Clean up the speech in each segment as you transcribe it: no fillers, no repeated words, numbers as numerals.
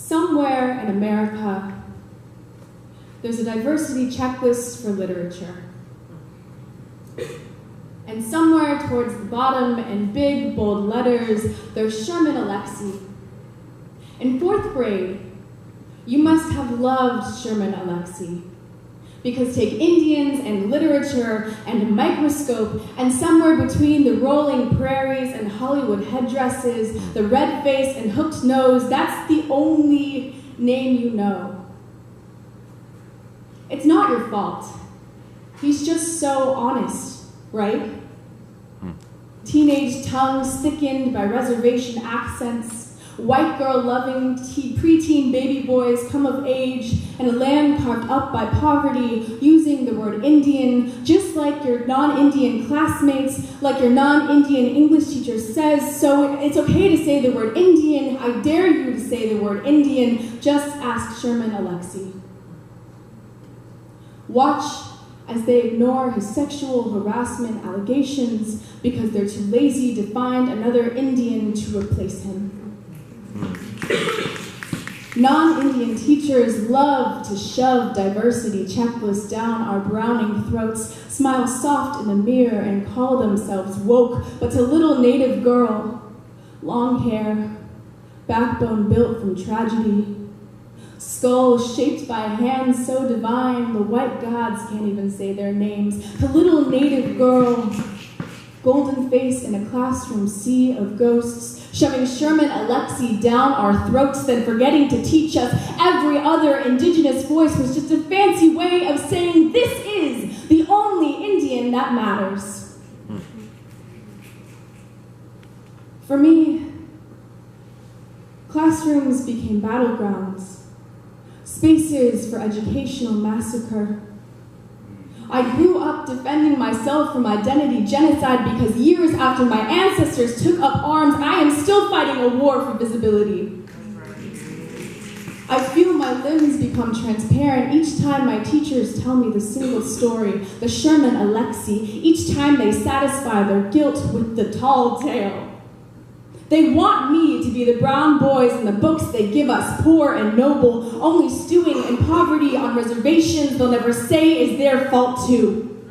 Somewhere in America, there's a diversity checklist for literature. And somewhere towards the bottom, in big, bold letters, there's Sherman Alexie. In 4th grade, you must have loved Sherman Alexie, because take Indians and literature and a microscope, and somewhere between the rolling prairies and Hollywood headdresses, the red face and hooked nose, that's the only name you know. It's not your fault. He's just so honest, right? Teenage tongues thickened by reservation accents, white girl-loving preteen baby boys come of age, and a land carved up by poverty, using the word Indian, just like your non-Indian classmates, like your non-Indian English teacher says. So it's okay to say the word Indian. I dare you to say the word Indian. Just ask Sherman Alexie. Watch as they ignore his sexual harassment allegations because they're too lazy to find another Indian to replace him. Non-Indian teachers love to shove diversity checklists down our browning throats, smile soft in the mirror, and call themselves woke, but to little native girl, long hair, backbone built from tragedy, skull shaped by hands so divine the white gods can't even say their names, to little native girl, golden face in a classroom sea of ghosts, shoving Sherman Alexie down our throats, then forgetting to teach us every other indigenous voice was just a fancy way of saying this is the only Indian that matters. For me, classrooms became battlegrounds, spaces for educational massacre. I grew up defending myself from identity genocide because years after my ancestors took up arms, I am still fighting a war for visibility. I feel my limbs become transparent each time my teachers tell me the single story, the Sherman Alexie, each time they satisfy their guilt with the tall tale. They want me to be the brown boys in the books they give us, poor and noble, only stewing in poverty on reservations they'll never say is their fault too.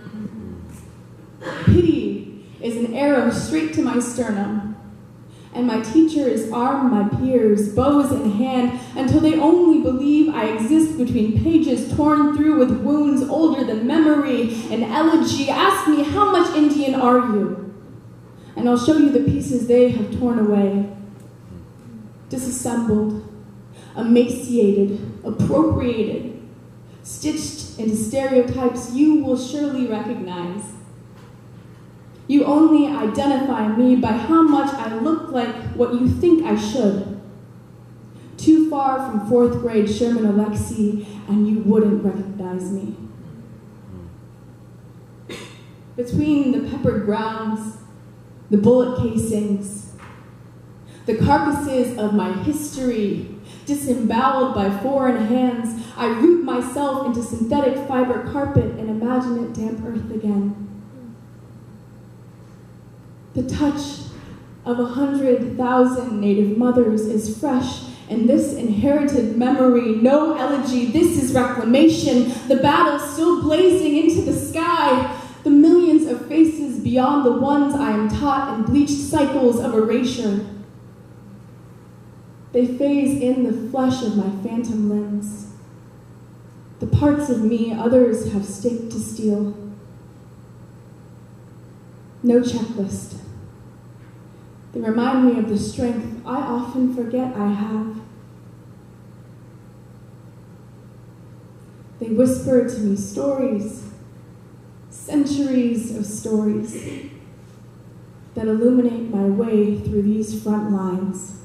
Pity is an arrow straight to my sternum, and my teachers arm my peers, bows in hand, until they only believe I exist between pages torn through with wounds older than memory and elegy. Ask me, how much Indian are you? And I'll show you the pieces they have torn away. Disassembled, emaciated, appropriated, stitched into stereotypes you will surely recognize. You only identify me by how much I look like what you think I should. Too far from 4th grade Sherman Alexie, and you wouldn't recognize me. Between the peppered grounds, the bullet casings, the carcasses of my history, disemboweled by foreign hands, I root myself into synthetic fiber carpet and imagine it damp earth again. The touch of 100,000 native mothers is fresh in this inherited memory. No elegy, this is reclamation. The battle still blazing into the sky. The millions of faces beyond the ones I am taught in bleached cycles of erasure. They phase in the flesh of my phantom limbs. The parts of me others have staked to steal. No checklist. They remind me of the strength I often forget I have. They whisper to me stories, centuries of stories that illuminate my way through these front lines.